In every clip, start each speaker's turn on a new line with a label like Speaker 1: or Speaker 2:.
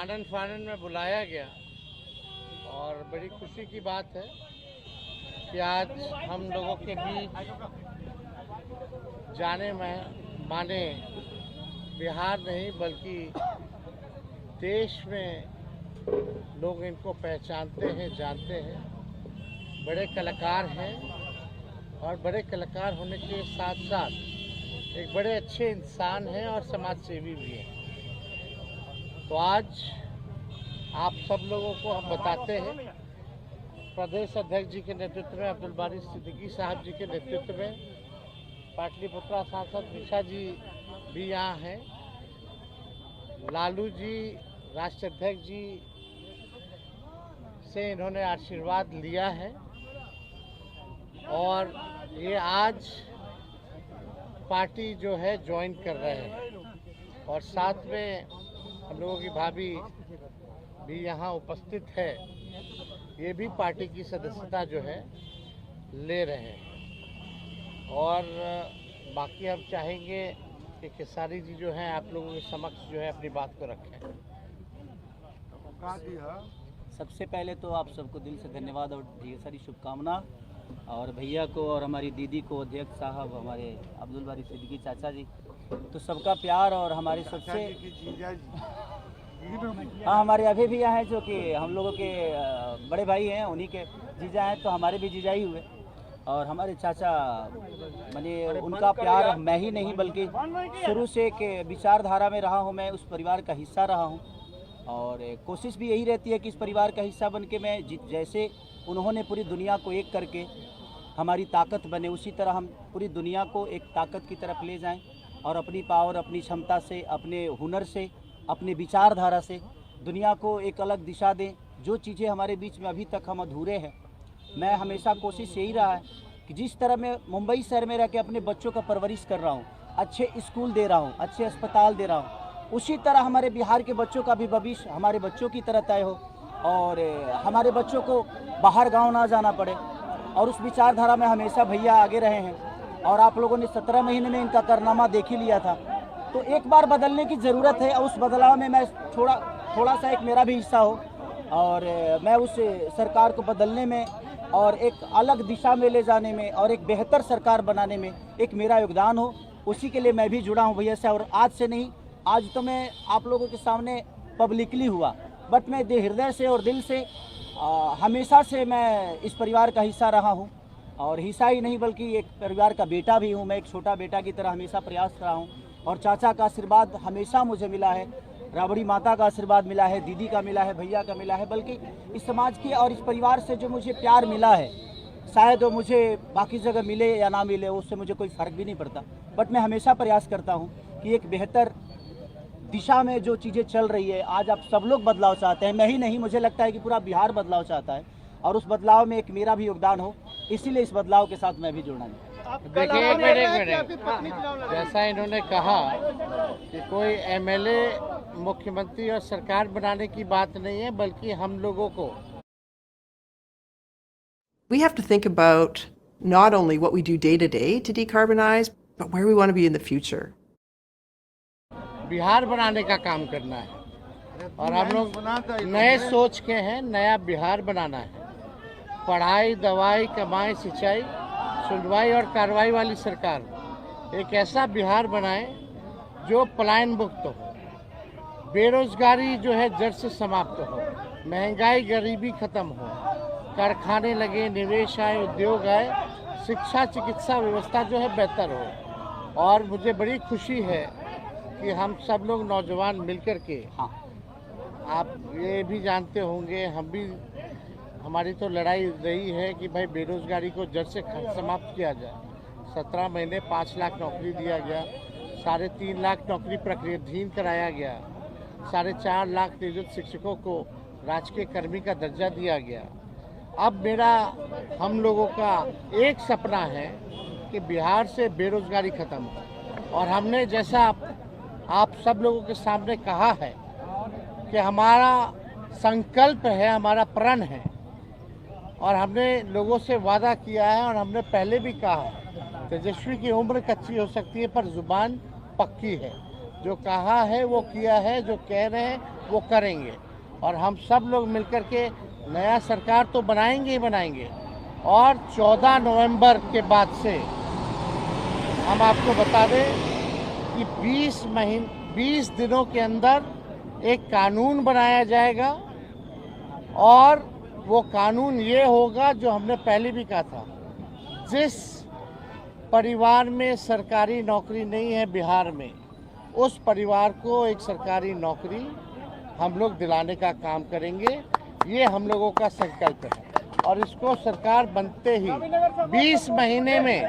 Speaker 1: आनंद फानंद में बुलाया गया और बड़ी खुशी की बात है कि आज हम लोगों के बीच जाने में माने बिहार नहीं बल्कि देश में लोग इनको पहचानते हैं, जानते हैं। बड़े कलाकार हैं और बड़े कलाकार होने के साथ साथ एक बड़े अच्छे इंसान हैं और समाज सेवी भी हैं। तो आज आप सब लोगों को हम बताते हैं, प्रदेश अध्यक्ष जी के नेतृत्व में, अब्दुल बारी सिद्दीकी साहब जी के नेतृत्व में, पाटलिपुत्रा सांसद निशा जी भी यहाँ हैं, लालू जी राष्ट्रीय अध्यक्ष जी से इन्होंने आशीर्वाद लिया है और ये आज पार्टी जो है ज्वाइन कर रहे हैं और साथ में हम लोगों की भाभी भी यहाँ उपस्थित है, ये भी पार्टी की सदस्यता जो है ले रहे हैं। और बाकी हम चाहेंगे कि खेसारी जी जो हैं आप लोगों के समक्ष जो है अपनी बात को रखें।
Speaker 2: सबसे पहले तो आप सबको दिल से धन्यवाद और ढेर सारी शुभकामना, और भैया को और हमारी दीदी को, अध्यक्ष साहब, हमारे अब्दुल बारी सिद्दीकी चाचा जी, तो सबका प्यार और हमारे सबसे हाँ हमारे अभी भी यहाँ हैं जो कि हम लोगों के बड़े भाई हैं, उन्हीं के जीजा हैं, तो हमारे भी जीजा ही हुए। और हमारे चाचा माने उनका प्यार मैं ही नहीं बल्कि शुरू से के विचारधारा में रहा हूँ, मैं उस परिवार का हिस्सा रहा हूँ और कोशिश भी यही रहती है कि इस परिवार का हिस्सा बन के मैं जैसे उन्होंने पूरी दुनिया को एक करके हमारी ताकत बने, उसी तरह हम पूरी दुनिया को एक ताकत की तरफ ले जाएं और अपनी पावर, अपनी क्षमता से, अपने हुनर से, अपने विचारधारा से दुनिया को एक अलग दिशा दें। जो चीज़ें हमारे बीच में अभी तक हम अधूरे हैं, मैं हमेशा कोशिश यही रहा है कि जिस तरह मैं मुंबई शहर में रह के अपने बच्चों का परवरिश कर रहा हूँ, अच्छे स्कूल दे रहा हूँ, अच्छे अस्पताल दे रहा हूँ, उसी तरह हमारे बिहार के बच्चों का भी भविष्य हमारे बच्चों की तरह तय हो और हमारे बच्चों को बाहर गांव ना जाना पड़े। और उस विचारधारा में हमेशा भैया आगे रहे हैं और आप लोगों ने 17 महीने में इनका कारनामा देख ही लिया था। तो एक बार बदलने की ज़रूरत है और उस बदलाव में मैं थोड़ा सा एक मेरा भी हिस्सा हो और मैं उस सरकार को बदलने में और एक अलग दिशा में ले जाने में और एक बेहतर सरकार बनाने में एक मेरा योगदान हो, उसी के लिए मैं भी जुड़ा हूँ भैया से। और आज से नहीं, आज तो मैं आप लोगों के सामने पब्लिकली हुआ, बट मैं हृदय से और दिल से हमेशा से मैं इस परिवार का हिस्सा रहा हूँ और हिस्सा ही नहीं बल्कि एक परिवार का बेटा भी हूँ। मैं एक छोटा बेटा की तरह हमेशा प्रयास कर रहा हूँ और चाचा का आशीर्वाद हमेशा मुझे मिला है, राबड़ी माता का आशीर्वाद मिला है, दीदी का मिला है, भैया का मिला है, बल्कि इस समाज के और इस परिवार से जो मुझे प्यार मिला है, शायद वो मुझे बाकी जगह मिले या ना मिले, उससे मुझे कोई फ़र्क भी नहीं पड़ता। बट मैं हमेशा प्रयास करता हूँ कि एक बेहतर दिशा में जो चीज़ें चल रही है, आज आप सब लोग बदलाव चाहते हैं, मैं ही नहीं, मुझे लगता है कि पूरा बिहार बदलाव चाहता है और उस बदलाव में एक मेरा भी योगदान हो, इसीलिए इस बदलाव के साथ मैं भी जुड़ना नहीं।
Speaker 1: देखिए एक मिनट, जैसा इन्होंने कहा कि कोई एमएलए मुख्यमंत्री और सरकार बनाने की बात नहीं है, बल्कि हम लोगों को
Speaker 3: We have to think about not only what we do day to day to decarbonize, but where we want to be in the future.
Speaker 1: Bihar बनाने का काम करना है और हम लोग नए सोच के हैं, नया बिहार बनाना है। पढ़ाई, दवाई, कमाई, सिंचाई, सुनवाई और कार्रवाई वाली सरकार, एक ऐसा बिहार बनाए जो पलायन मुक्त हो, बेरोजगारी जो है जड़ से समाप्त हो, महंगाई गरीबी खत्म हो, कारखाने लगे, निवेश आए, उद्योग आए, शिक्षा चिकित्सा व्यवस्था जो है बेहतर हो। और मुझे बड़ी खुशी है कि हम सब लोग नौजवान मिलकर के, आप ये भी जानते होंगे, हम भी, हमारी तो लड़ाई रही है कि भाई बेरोजगारी को जड़ से समाप्त किया जाए। 17 महीने 5 लाख नौकरी दिया गया, 3.5 लाख नौकरी प्रक्रियाधीन कराया गया, 4.5 लाख नियोजित शिक्षकों को राजकीय कर्मी का दर्जा दिया गया। अब मेरा, हम लोगों का एक सपना है कि बिहार से बेरोजगारी खत्म हो और हमने जैसा आप सब लोगों के सामने कहा है कि हमारा संकल्प है, हमारा प्रण है और हमने लोगों से वादा किया है और हमने पहले भी कहा है, तेजस्वी की उम्र कच्ची हो सकती है पर जुबान पक्की है। जो कहा है वो किया है, जो कह रहे हैं वो करेंगे। और हम सब लोग मिलकर के नया सरकार तो बनाएंगे ही बनाएंगे। और 14 नवंबर के बाद से हम आपको बता दें कि 20 दिनों के अंदर एक कानून बनाया जाएगा। और वो कानून ये होगा जो हमने पहले भी कहा था, जिस परिवार में सरकारी नौकरी नहीं है बिहार में, उस परिवार को एक सरकारी नौकरी हम लोग दिलाने का काम करेंगे। ये हम लोगों का संकल्प है और इसको सरकार बनते ही 20 महीने में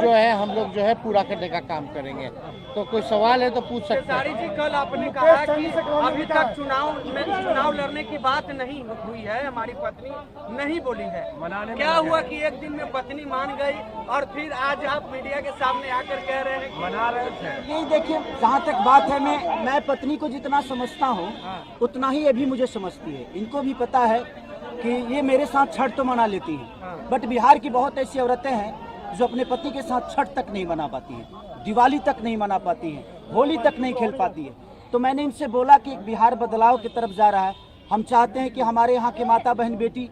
Speaker 1: जो है हम लोग जो है पूरा करने का काम करेंगे। तो कोई सवाल है तो पूछ सकते हैं।
Speaker 4: जी, कल आपने कहा कि अभी तक चुनाव लड़ने की बात नहीं हुई है, हमारी पत्नी नहीं बोली है। क्या हुआ कि एक दिन में पत्नी मान गई और फिर आज आप मीडिया के सामने आकर कह रहे हैं कि मना रहे थे?
Speaker 2: यही देखिए, जहाँ तक बात है, मैं पत्नी को जितना समझता हूँ उतना ही ये भी मुझे समझती है। इनको भी पता है कि ये मेरे साथ छठ तो मना लेती हैं, बट बिहार की बहुत ऐसी औरतें हैं जो अपने पति के साथ छठ तक नहीं मना पाती हैं, दिवाली तक नहीं मना पाती हैं, होली तक नहीं खेल पाती है। तो मैंने इनसे बोला कि बिहार बदलाव की तरफ जा रहा है। हम चाहते हैं कि हमारे यहाँ के माता बहन बेटी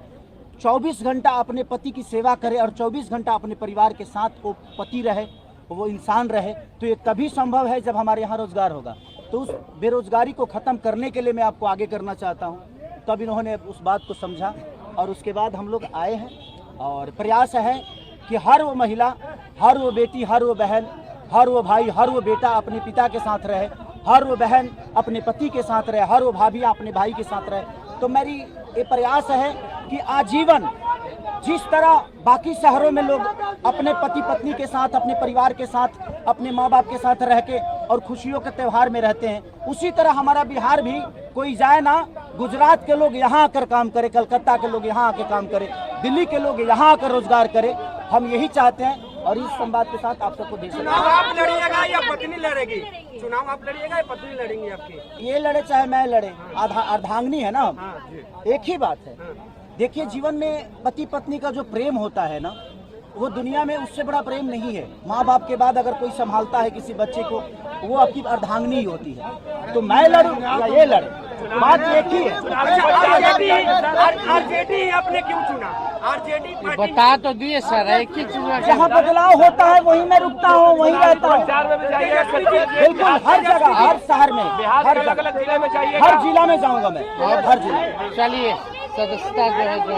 Speaker 2: 24 घंटा अपने पति की सेवा करे और 24 घंटा अपने परिवार के साथ वो पति रहे, वो इंसान रहे। तो ये तभी संभव है जब हमारे यहाँ रोजगार होगा। तो उस बेरोजगारी को ख़त्म करने के लिए मैं आपको आगे करना चाहता हूँ। तब इन्होंने उस बात को समझा और उसके बाद हम लोग आए हैं और प्रयास है कि हर वो महिला, हर वो बेटी, हर वो बहन, हर वो भाई, हर वो बेटा अपने पिता के साथ रहे, हर वो बहन अपने पति के साथ रहे, हर वो भाभी अपने भाई के साथ रहे। तो मेरी ये प्रयास है कि आजीवन जिस तरह बाकी शहरों में लोग अपने पति पत्नी के साथ, अपने परिवार के साथ, अपने माँ बाप के साथ रह के और खुशियों के त्यौहार में रहते हैं, उसी तरह हमारा बिहार भी कोई जाए ना, गुजरात के लोग यहाँ आकर काम करे, कलकत्ता के लोग यहाँ आकर काम करे, दिल्ली के लोग यहाँ आकर रोजगार करे। हम यही चाहते हैं और इस संवाद के साथ आप सबको देख सकते हैं।
Speaker 4: चुनाव आप लड़िएगा या पत्नी लड़ेगी? चुनाव आप लड़िएगा या पत्नी लड़ेंगी आपकी?
Speaker 2: ये लड़े चाहे मैं लड़े, अर्धांगिनी है ना हम, एक ही बात है। देखिए, जीवन में पति पत्नी का जो प्रेम होता है ना, वो दुनिया में उससे बड़ा प्रेम नहीं है। माँ बाप के बाद अगर कोई संभालता है किसी बच्चे को, वो आपकी अर्धांगिनी ही होती है। तो मैं लड़ूं या ये लड़े, बात एक ही है।
Speaker 4: आरजेडी आपने क्यों चुना? आरजेडी
Speaker 1: बता तो दिए सर, एक ही चीज
Speaker 2: जहाँ बदलाव होता है वहीं मैं रुकता हूँ, वहीं रहता हूँ। बिल्कुल, हर जगह, हर शहर में, हर जिले में चाहिए, हर जिला में जाऊँगा मैं, हर जिला में।
Speaker 1: चलिए, सदस्यता जो है जो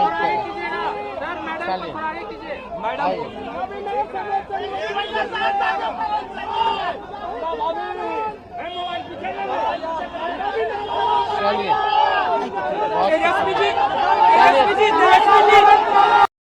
Speaker 1: चलिए
Speaker 4: तेजस्वी जी